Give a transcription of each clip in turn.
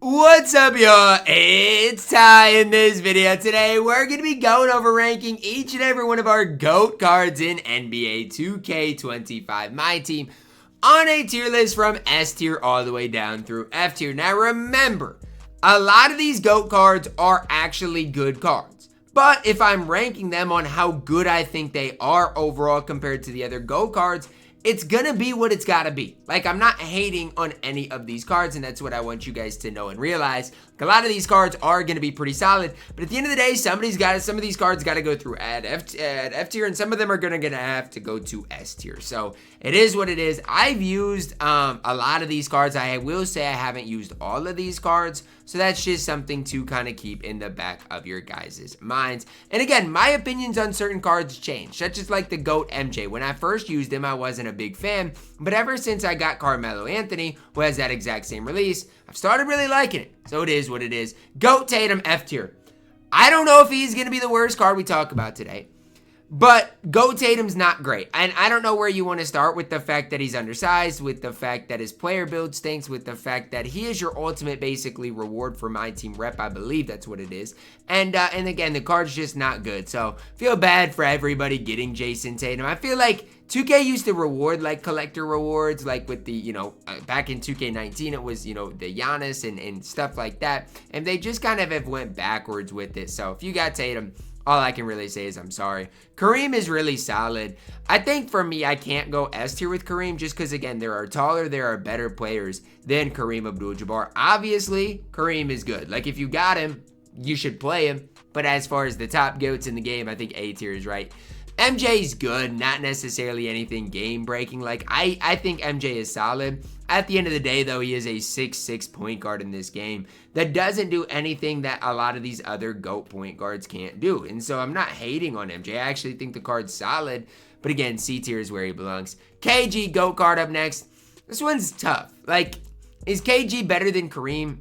What's up, y'all? It's Ty. In this video today, we're going to be going over ranking each and every one of our GOAT cards in NBA 2K25 MyTEAM on a tier list from S tier all the way down through F tier. Now remember, a lot of these GOAT cards are actually good cards. But if I'm ranking them on how good I think they are overall compared to the other GOAT cards, it's gonna be what it's gotta be. Like, I'm not hating on any of these cards, and that's what I want you guys to know and realize. Like, a lot of these cards are gonna be pretty solid, but at the end of the day, some of these cards gotta go through at F tier, and some of them are gonna have to go to S tier. So it is what it is. I've used a lot of these cards. I will say I haven't used all of these cards, so that's just something to kind of keep in the back of your guys' minds. And again, my opinions on certain cards change, such as like the GOAT MJ. When I first used him, I wasn't a big fan, but ever since I got Carmelo Anthony, who has that exact same release, I've started really liking it. So it is what it is. GOAT Tatum, F tier. I don't know if he's going to be the worst card we talk about today, but GOAT Tatum's not great. And I don't know where you want to start with the fact that he's undersized, with the fact that his player build stinks, with the fact that he is your ultimate basically reward for my team rep. I believe that's what it is. And again, the card's just not good. So feel bad for everybody getting Jason Tatum. I feel like 2K used to reward like collector rewards, like with the, back in 2K19, it was, the Giannis and stuff like that. And they just kind of have went backwards with it. So if you got Tatum, all I can really say is I'm sorry. Kareem is really solid. I think for me, I can't go S tier with Kareem just because, again, there are better players than Kareem Abdul-Jabbar. Obviously, Kareem is good. Like, if you got him, you should play him. But as far as the top GOATs in the game, I think A tier is right. MJ's good, not necessarily anything game-breaking. Like, I think MJ is solid. At the end of the day, though, he is a 6'6" point guard in this game that doesn't do anything that a lot of these other GOAT point guards can't do. And so I'm not hating on MJ. I actually think the card's solid. But again, C tier is where he belongs. KG, GOAT card up next. This one's tough. Like, is KG better than Kareem?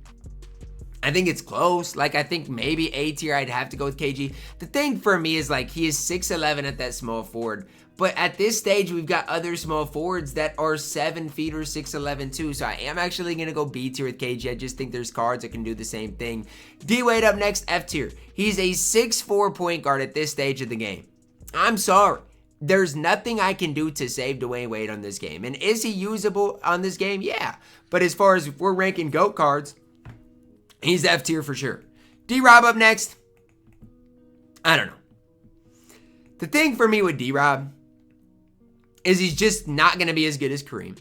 I think it's close. Like, I think maybe A tier, I'd have to go with KG. The thing for me is, like, he is 6'11" at that small forward. But at this stage, we've got other small forwards that are 7 feet or 6'11" too. So I am actually going to go B tier with KG. I just think there's cards that can do the same thing. D-Wade up next, F tier. He's a 6'4" point guard at this stage of the game. I'm sorry. There's nothing I can do to save Dwayne Wade on this game. And is he usable on this game? Yeah. But as far as if we're ranking GOAT cards, he's F tier for sure. D-Rob up next. I don't know. The thing for me with D-Rob is he's just not going to be as good as Kareem.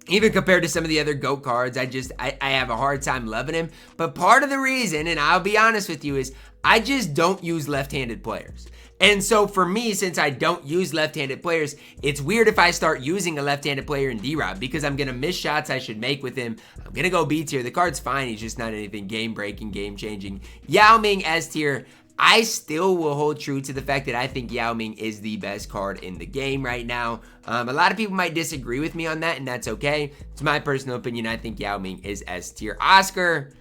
Even compared to some of the other GOAT cards, I have a hard time loving him. But part of the reason, and I'll be honest with you, is I just don't use left-handed players. And so for me, since I don't use left-handed players, it's weird if I start using a left-handed player in D-Rob because I'm going to miss shots I should make with him. I'm going to go B tier. The card's fine. He's just not anything game-breaking, game-changing. Yao Ming S tier. I still will hold true to the fact that I think Yao Ming is the best card in the game right now. A lot of people might disagree with me on that, and that's okay. It's my personal opinion. I think Yao Ming is S tier. Oscar,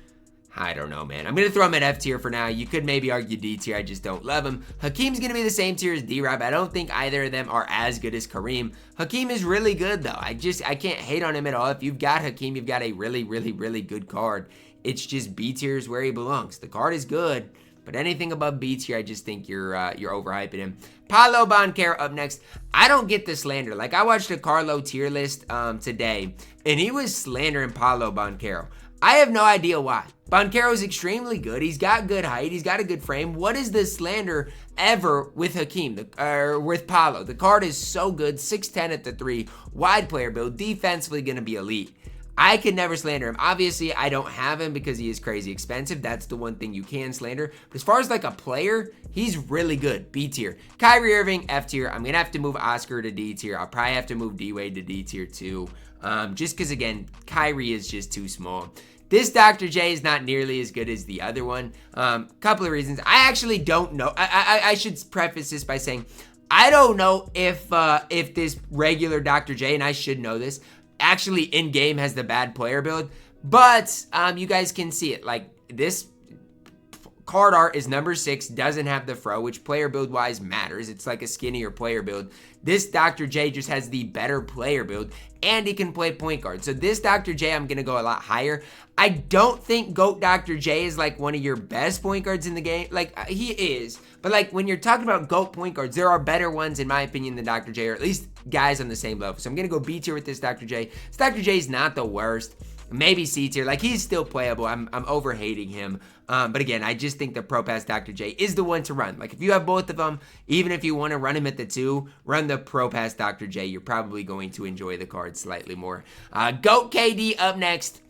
I don't know, man. I'm going to throw him at F tier for now. You could maybe argue D tier. I just don't love him. Hakeem's going to be the same tier as D-Rob. I don't think either of them are as good as Kareem. Hakeem is really good, though. I can't hate on him at all. If you've got Hakeem, you've got a really, really, really good card. It's just B tier is where he belongs. The card is good, but anything above B tier, I just think you're overhyping him. Paolo Banchero up next. I don't get the slander. Like, I watched a Carlo tier list today, and he was slandering Paolo Banchero. I have no idea why. Banchero is extremely good. He's got good height. He's got a good frame. What is the slander ever with Hakeem, with Paolo? The card is so good. 6'10" at the 3. Wide player build. Defensively going to be elite. I could never slander him. Obviously, I don't have him because he is crazy expensive. That's the one thing you can slander. But as far as like a player, he's really good. B tier. Kyrie Irving, F tier. I'm going to have to move Oscar to D tier. I'll probably have to move D-Wade to D tier too. Just because, again, Kyrie is just too small. This Dr. J is not nearly as good as the other one. Couple of reasons. I actually don't know. I should preface this by saying I don't know if this regular Dr. J, and I should know this, actually in-game has the bad player build, but you guys can see it. Like, this card art is number 6, doesn't have the fro, which player build wise matters. It's like a skinnier player build. This Dr. J just has the better player build, and he can play point guard. So this Dr. J, I'm going to go a lot higher. I don't think GOAT Dr. J is like one of your best point guards in the game. Like, he is. But like, when you're talking about GOAT point guards, there are better ones, in my opinion, than Dr. J, or at least guys on the same level. So I'm going to go B tier with this Dr. J. This Dr. J is not the worst. Maybe C tier. Like, he's still playable. I'm over-hating him. But again, I just think the Pro Pass Dr. J is the one to run. Like, if you have both of them, even if you want to run him at the 2, run the Pro Pass Dr. J. You're probably going to enjoy the card slightly more. GOAT KD up next.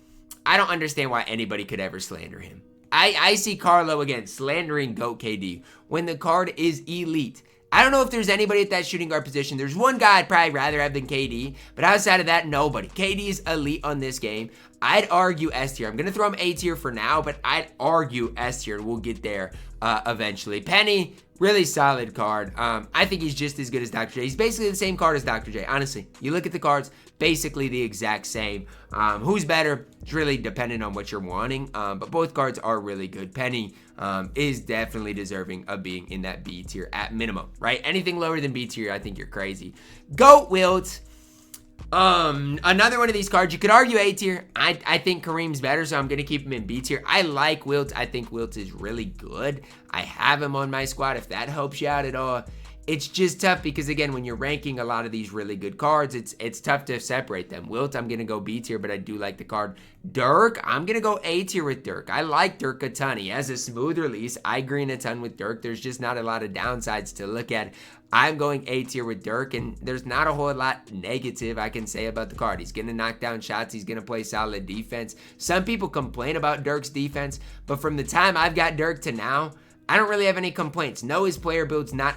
I don't understand why anybody could ever slander him. I see Carlo, again, slandering GOAT KD when the card is elite. I don't know if there's anybody at that shooting guard position. There's one guy I'd probably rather have than KD, but outside of that, nobody. KD is elite on this game. I'd argue S tier. I'm going to throw him A tier for now, but I'd argue S tier. We'll get there eventually. Penny, really solid card. I think he's just as good as Dr. J. He's basically the same card as Dr. J, honestly. You look at the cards, basically the exact same. Who's better? It's really dependent on what you're wanting, but both cards are really good. Penny is definitely deserving of being in that B tier at minimum, right? Anything lower than B tier, I think you're crazy. GOAT Wilt. Another one of these cards, you could argue A tier. I think Kareem's better, so I'm going to keep him in B tier. I like Wilt. I think Wilt is really good. I have him on my squad, if that helps you out at all. It's just tough because, again, when you're ranking a lot of these really good cards, it's tough to separate them. Wilt, I'm going to go B tier, but I do like the card. Dirk, I'm going to go A tier with Dirk. I like Dirk a ton. He has a smooth release. I green a ton with Dirk. There's just not a lot of downsides to look at. I'm going A tier with Dirk, and there's not a whole lot negative I can say about the card. He's going to knock down shots. He's going to play solid defense. Some people complain about Dirk's defense, but from the time I've got Dirk to now, I don't really have any complaints. No, his player build's not,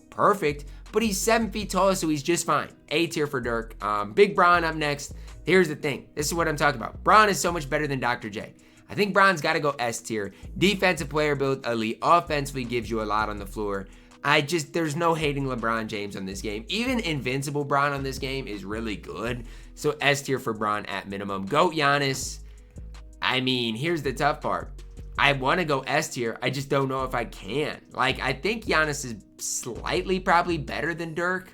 perfect, but he's 7 feet tall, so he's just fine. A tier for Dirk. Big Braun up next. Here's the thing. This is what I'm talking about. Braun is so much better than Dr. J. I think Braun's got to go S tier. Defensive player build, elite. Offensively gives you a lot on the floor. There's no hating LeBron James on this game. Even Invincible Braun on this game is really good. So S tier for Braun at minimum. GOAT Giannis. Here's the tough part. I want to go S tier. I just don't know if I can. Like, I think Giannis is slightly probably better than Dirk.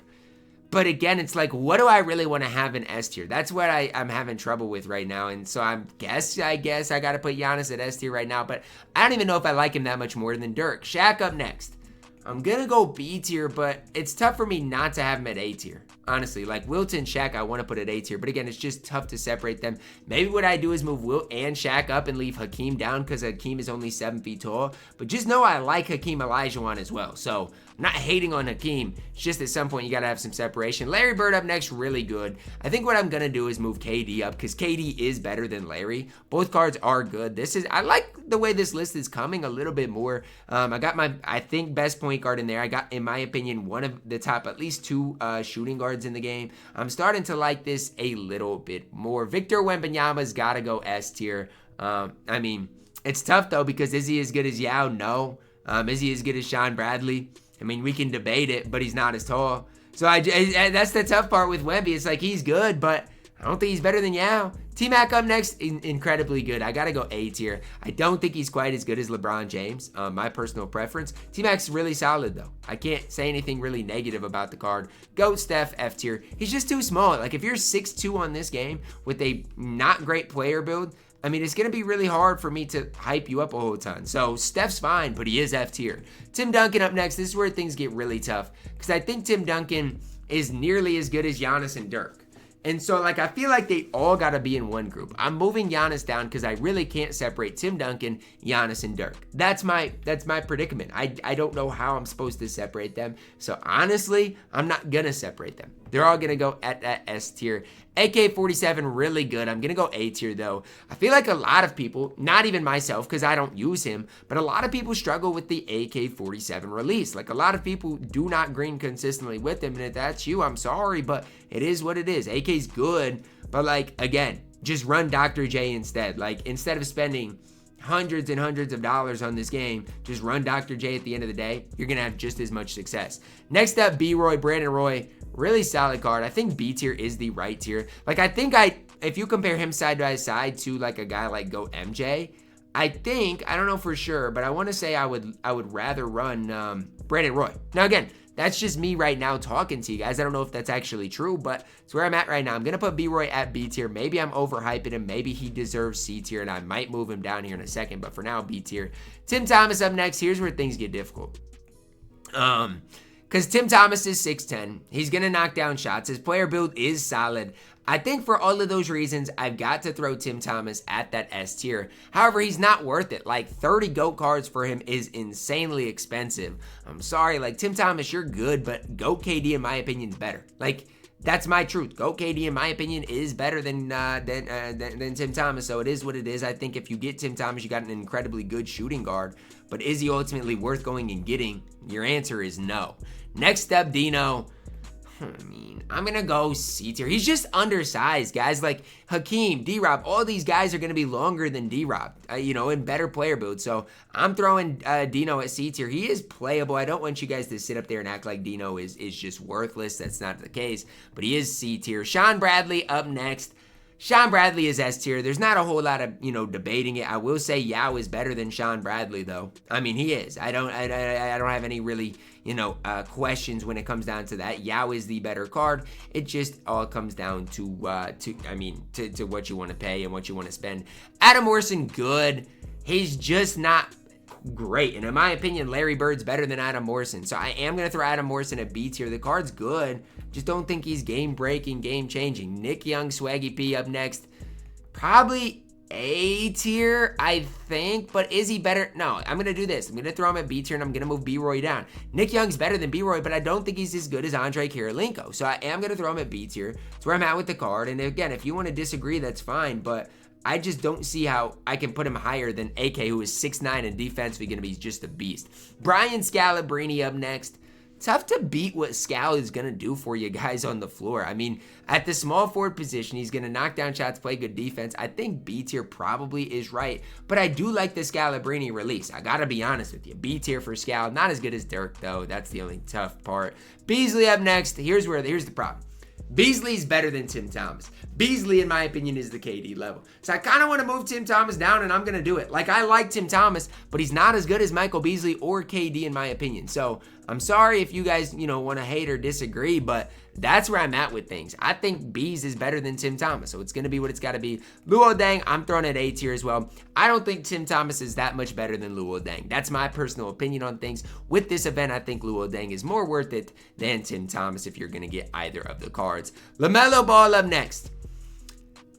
But again, it's like, what do I really want to have in S tier? That's what I'm having trouble with right now. And so I guess I got to put Giannis at S tier right now. But I don't even know if I like him that much more than Dirk. Shaq up next. I'm going to go B tier, but it's tough for me not to have him at A tier. Honestly, like Wilt and Shaq, I want to put at A tier. But again, it's just tough to separate them. Maybe what I do is move Wilt and Shaq up and leave Hakeem down because Hakeem is only 7 feet tall. But just know I like Hakeem Olajuwon as well. So I'm not hating on Hakeem. It's just at some point you got to have some separation. Larry Bird up next, really good. I think what I'm going to do is move KD up because KD is better than Larry. Both cards are good. I like the way this list is coming a little bit more. I got my, I think, best point guard in there. I got, in my opinion, one of the top, at least 2 shooting guards in the game. I'm starting to like this a little bit more. Victor Wembanyama's got to go S tier. It's tough, though, because is he as good as Yao? No. Is he as good as Sean Bradley? We can debate it, but he's not as tall. So that's the tough part with Wemby. It's like he's good, but I don't think he's better than Yao. T-Mac up next, incredibly good. I got to go A tier. I don't think he's quite as good as LeBron James, my personal preference. T-Mac's really solid, though. I can't say anything really negative about the card. GOAT Steph, F tier. He's just too small. Like, if you're 6'2" on this game with a not great player build, it's going to be really hard for me to hype you up a whole ton. So, Steph's fine, but he is F tier. Tim Duncan up next. This is where things get really tough because I think Tim Duncan is nearly as good as Giannis and Dirk. And so, I feel like they all got to be in one group. I'm moving Giannis down because I really can't separate Tim Duncan, Giannis, and Dirk. That's my predicament. I don't know how I'm supposed to separate them. So, honestly, I'm not going to separate them. They're all going to go at that S tier. AK-47, really good. I'm going to go A tier, though. I feel like a lot of people, not even myself because I don't use him, but a lot of people struggle with the AK-47 release. Like, a lot of people do not green consistently with him, and if that's you, I'm sorry, but it is what it is. AK's good, but, again, just run Dr. J instead. Instead of spending hundreds and hundreds of dollars on this game, just run Dr. J at the end of the day. You're going to have just as much success. Next up, B-Roy, Brandon Roy. Really solid card. I think B tier is the right tier. If you compare him side by side to a guy like GOAT MJ, I think, I don't know for sure, but I want to say I would rather run Brandon Roy. Now again, that's just me right now talking to you guys. I don't know if that's actually true, but it's where I'm at right now. I'm going to put B-Roy at B tier. Maybe I'm overhyping him. Maybe he deserves C tier, and I might move him down here in a second. But for now, B tier. Tim Thomas up next. Here's where things get difficult. Because Tim Thomas is 6'10". He's going to knock down shots. His player build is solid. I think for all of those reasons, I've got to throw Tim Thomas at that S tier. However, he's not worth it. Like, 30 GOAT cards for him is insanely expensive. I'm sorry, like, Tim Thomas, you're good, but GOAT KD, in my opinion, is better. Like, that's my truth. GOAT KD, in my opinion, is better than Tim Thomas, so it is what it is. I think if you get Tim Thomas, you got an incredibly good shooting guard, but is he ultimately worth going and getting? Your answer is no. Next up, Dino. I mean, I'm going to go C tier. He's just undersized, guys. Like Hakeem, D-Rob, all these guys are going to be longer than D-Rob, in better player builds. So I'm throwing Dino at C tier. He is playable. I don't want you guys to sit up there and act like Dino is just worthless. That's not the case, but he is C tier. Sean Bradley up next. Sean Bradley is S tier. There's not a whole lot of, debating it. I will say Yao is better than Sean Bradley, though. I mean, he is. I don't have any really, questions when it comes down to that. Yao is the better card. It just all comes down to what you want to pay and what you want to spend. Adam Morrison, good. He's just not great. And in my opinion, Larry Bird's better than Adam Morrison. So I am going to throw Adam Morrison at B tier. The card's good. Just don't think he's game-breaking, game-changing. Nick Young, Swaggy P up next. Probably A tier, I think. But is he better? No, I'm going to do this. I'm going to throw him at B tier, and I'm going to move B-Roy down. Nick Young's better than B-Roy, but I don't think he's as good as Andre Kirilenko. So I am going to throw him at B tier. That's where I'm at with the card. And again, if you want to disagree, that's fine. But I just don't see how I can put him higher than AK, who is 6'9" and defensively going to be just a beast. Brian Scalabrine up next. Tough to beat what Scal is going to do for you guys on the floor. I mean, at the small forward position, he's going to knock down shots, play good defense. I think B tier probably is right, but I do like the Scalabrine release. I got to be honest with you. B tier for Scal. Not as good as Dirk, though. That's the only tough part. Beasley up next. Here's the problem. Beasley's better than Tim Thomas. Beasley, in my opinion, is the KD level. So I kind of want to move Tim Thomas down, and I'm going to do it. Like, I like Tim Thomas, but he's not as good as Michael Beasley or KD, in my opinion. So I'm sorry if you guys, want to hate or disagree, but that's where I'm at with things. I think Bees is better than Tim Thomas, so it's going to be what it's got to be. Luol Deng, I'm throwing at A tier as well. I don't think Tim Thomas is that much better than Luol Deng. That's my personal opinion on things. With this event, I think Luol Deng is more worth it than Tim Thomas if you're going to get either of the cards. LaMelo Ball up next.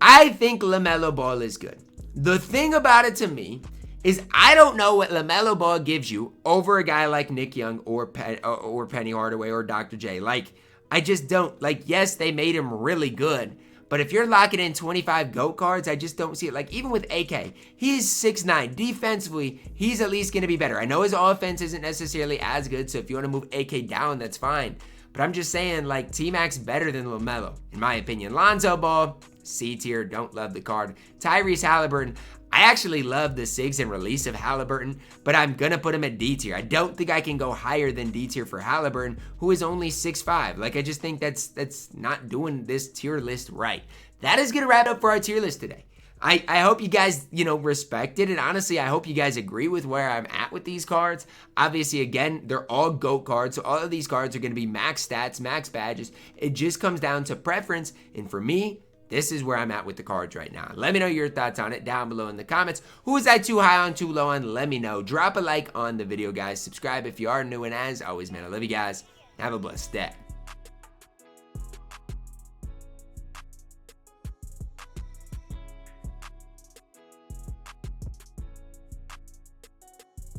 I think LaMelo Ball is good. The thing about it to me is I don't know what LaMelo Ball gives you over a guy like Nick Young or Penny Hardaway or Dr. J. Like, I just don't. Like, yes, they made him really good, but if you're locking in 25 GOAT cards, I just don't see it. Like, even with AK, he's 6'9". Defensively, he's at least going to be better. I know his offense isn't necessarily as good, so if you want to move AK down, that's fine. But I'm just saying, like, T-Mac's better than LaMelo, in my opinion. Lonzo Ball, C tier, don't love the card. Tyrese Halliburton, I actually love the SIGs and release of Halliburton, but I'm going to put him at D tier. I don't think I can go higher than D tier for Halliburton, who is only 6'5". Like, I just think that's not doing this tier list right. That is going to wrap up for our tier list today. I hope you guys, respect it, and honestly, I hope you guys agree with where I'm at with these cards. Obviously, again, they're all GOAT cards, so all of these cards are going to be max stats, max badges. It just comes down to preference, and for me, this is where I'm at with the cards right now. Let me know your thoughts on it down below in the comments. Who is I too high on, too low on? Let me know. Drop a like on the video, guys. Subscribe if you are new, and as always, man, I love you guys. Have a blessed day.